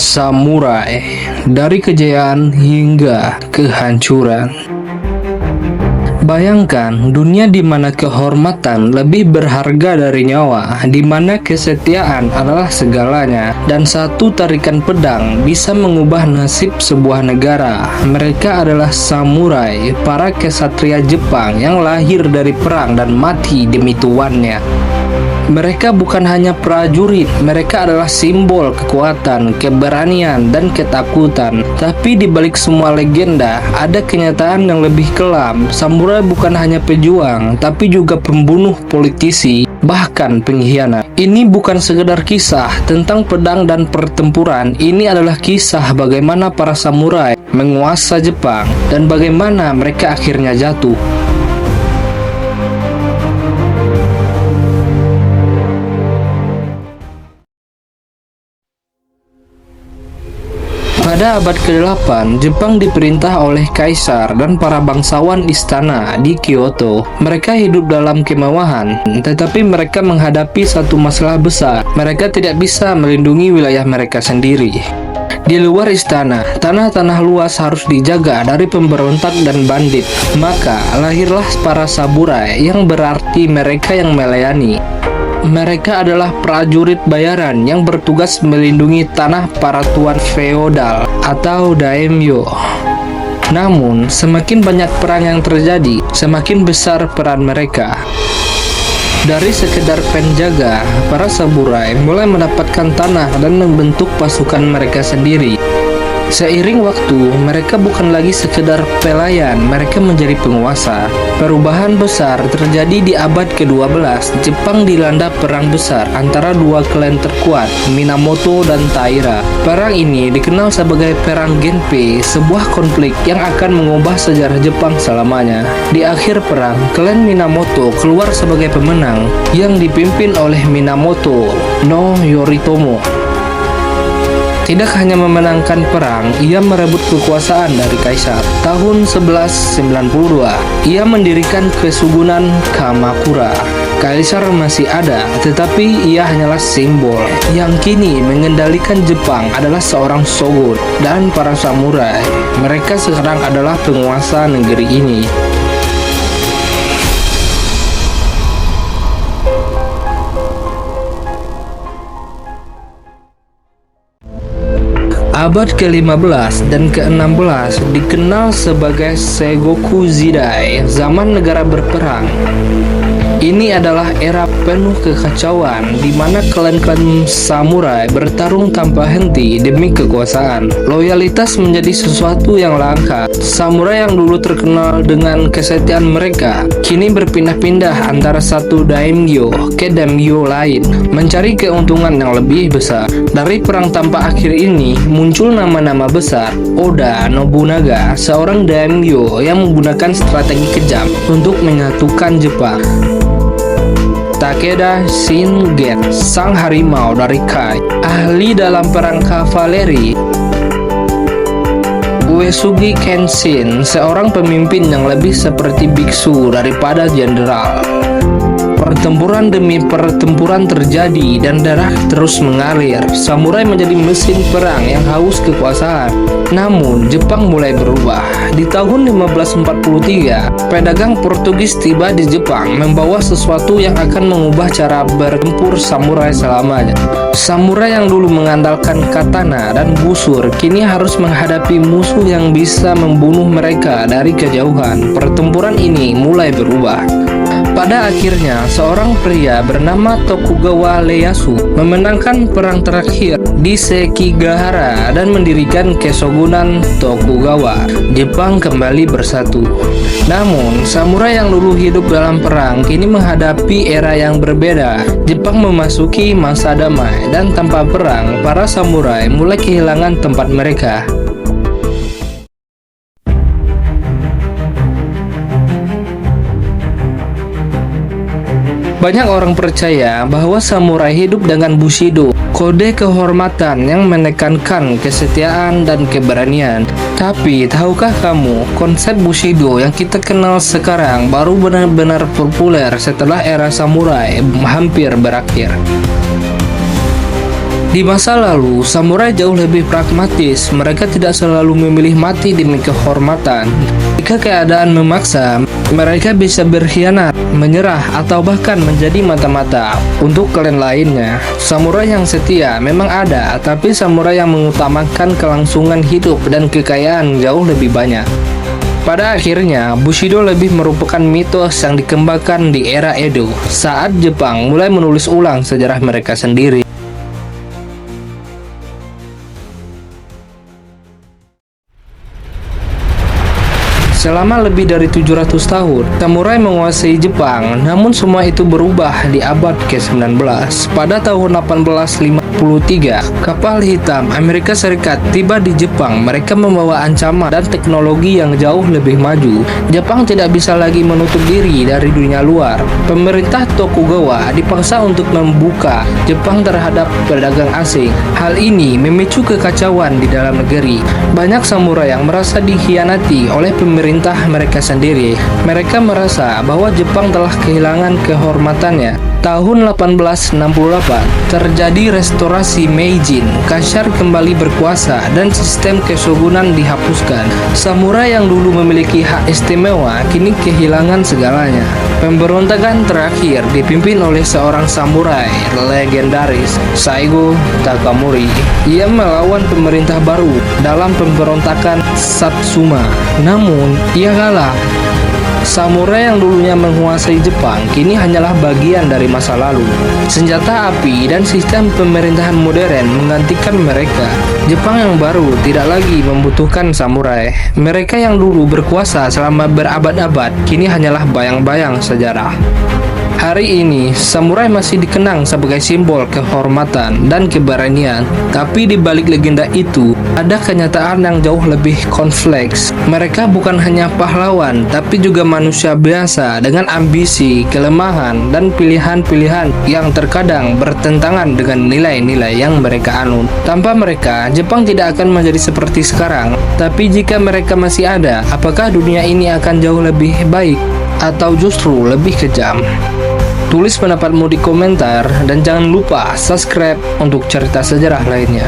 Samurai, dari kejayaan hingga kehancuran. Bayangkan dunia di mana kehormatan lebih berharga dari nyawa, di mana kesetiaan adalah segalanya, dan satu tarikan pedang bisa mengubah nasib sebuah negara. Mereka adalah samurai, para kesatria Jepang yang lahir dari perang dan mati demi tuannya. Mereka bukan hanya prajurit, mereka adalah simbol kekuatan, keberanian, dan ketakutan. Tapi di balik semua legenda, ada kenyataan yang lebih kelam. Samurai bukan hanya pejuang, tapi juga pembunuh, politisi, bahkan pengkhianat. Ini bukan sekedar kisah tentang pedang dan pertempuran. Ini adalah kisah bagaimana para samurai menguasai Jepang dan bagaimana mereka akhirnya jatuh. Pada abad ke-8, Jepang diperintah oleh kaisar dan para bangsawan istana di Kyoto. Mereka hidup dalam kemewahan, tetapi mereka menghadapi satu masalah besar. Mereka tidak bisa melindungi wilayah mereka sendiri. Di luar istana, tanah-tanah luas harus dijaga dari pemberontak dan bandit. Maka lahirlah para samurai, yang berarti mereka yang melayani. Mereka adalah prajurit bayaran yang bertugas melindungi tanah para tuan feodal atau daimyo. Namun, semakin banyak perang yang terjadi, semakin besar peran mereka. Dari sekedar penjaga, para samurai mulai mendapatkan tanah dan membentuk pasukan mereka sendiri. Seiring waktu, mereka bukan lagi sekedar pelayan, mereka menjadi penguasa. Perubahan besar terjadi di abad ke-12. Jepang dilanda perang besar antara dua klan terkuat, Minamoto dan Taira. Perang ini dikenal sebagai Perang Genpei, sebuah konflik yang akan mengubah sejarah Jepang selamanya. Di akhir perang, klan Minamoto keluar sebagai pemenang, yang dipimpin oleh Minamoto no Yoritomo. Tidak hanya memenangkan perang, ia merebut kekuasaan dari kaisar. Tahun 1192, ia mendirikan Kesugunan Kamakura. Kaisar masih ada, tetapi ia hanyalah simbol. Yang kini mengendalikan Jepang adalah seorang shogun dan para samurai. Mereka sekarang adalah penguasa negeri ini. Abad ke-15 dan ke-16 dikenal sebagai Seigoku Jidai, zaman negara berperang. Ini adalah era penuh kekacauan di mana klan-klan samurai bertarung tanpa henti demi kekuasaan. Loyalitas menjadi sesuatu yang langka. Samurai yang dulu terkenal dengan kesetiaan mereka kini berpindah-pindah antara satu daimyo ke daimyo lain, mencari keuntungan yang lebih besar. Dari perang tanpa akhir ini muncul nama-nama besar. Oda Nobunaga, seorang daimyo yang menggunakan strategi kejam untuk menyatukan Jepang. Takeda Shingen, sang harimau dari Kai, ahli dalam perang kavaleri. Uesugi Kenshin, seorang pemimpin yang lebih seperti biksu daripada jenderal. Pertempuran demi pertempuran terjadi dan darah terus mengalir. Samurai menjadi mesin perang yang haus kekuasaan. Namun, Jepang mulai berubah. Di tahun 1543, pedagang Portugis tiba di Jepang membawa sesuatu yang akan mengubah cara bertempur samurai selamanya. Samurai yang dulu mengandalkan katana dan busur kini harus menghadapi musuh yang bisa membunuh mereka dari kejauhan. Pertempuran ini mulai berubah. Pada akhirnya, seorang pria bernama Tokugawa Ieyasu memenangkan perang terakhir di Sekigahara dan mendirikan Kesogunan Tokugawa. Jepang kembali bersatu. Namun, samurai yang dulu hidup dalam perang kini menghadapi era yang berbeda. Jepang memasuki masa damai, dan tanpa perang, para samurai mulai kehilangan tempat mereka. Banyak orang percaya bahwa samurai hidup dengan Bushido, kode kehormatan yang menekankan kesetiaan dan keberanian. Tapi, tahukah kamu, konsep Bushido yang kita kenal sekarang baru benar-benar populer setelah era samurai hampir berakhir. Di masa lalu, samurai jauh lebih pragmatis. Mereka tidak selalu memilih mati demi kehormatan. Jika keadaan memaksa, mereka bisa berkhianat, menyerah, atau bahkan menjadi mata-mata untuk klan lainnya. Samurai yang setia memang ada, tapi samurai yang mengutamakan kelangsungan hidup dan kekayaan jauh lebih banyak. Pada akhirnya, Bushido lebih merupakan mitos yang dikembangkan di era Edo, saat Jepang mulai menulis ulang sejarah mereka sendiri. Selama lebih dari 700 tahun, samurai menguasai Jepang, namun semua itu berubah di abad ke-19. Pada tahun 1853, kapal hitam Amerika Serikat tiba di Jepang. Mereka membawa ancaman dan teknologi yang jauh lebih maju. Jepang tidak bisa lagi menutup diri dari dunia luar. Pemerintah Tokugawa dipaksa untuk membuka Jepang terhadap pedagang asing. Hal ini memicu kekacauan di dalam negeri. Banyak samurai yang merasa dikhianati oleh pemerintah mereka sendiri. Mereka merasa bahwa Jepang telah kehilangan kehormatannya. Tahun 1868 terjadi restorasi Meijin. Kaisar kembali berkuasa dan sistem keshogunan dihapuskan. Samurai yang dulu memiliki hak istimewa kini kehilangan segalanya. Pemberontakan terakhir dipimpin oleh seorang samurai legendaris, Saigo Takamori. Ia melawan pemerintah baru dalam pemberontakan Satsuma. Namun, ia kalah. Samurai yang dulunya menguasai Jepang kini hanyalah bagian dari masa lalu. Senjata api dan sistem pemerintahan modern menggantikan mereka. Jepang yang baru tidak lagi membutuhkan samurai. Mereka yang dulu berkuasa selama berabad-abad kini hanyalah bayang-bayang sejarah. Hari ini, samurai masih dikenang sebagai simbol kehormatan dan keberanian. Tapi di balik legenda itu, ada kenyataan yang jauh lebih kompleks. Mereka bukan hanya pahlawan, tapi juga manusia biasa dengan ambisi, kelemahan, dan pilihan-pilihan yang terkadang bertentangan dengan nilai-nilai yang mereka anut. Tanpa mereka, Jepang tidak akan menjadi seperti sekarang. Tapi jika mereka masih ada, apakah dunia ini akan jauh lebih baik atau justru lebih kejam? Tulis pendapatmu di komentar dan jangan lupa subscribe untuk cerita sejarah lainnya.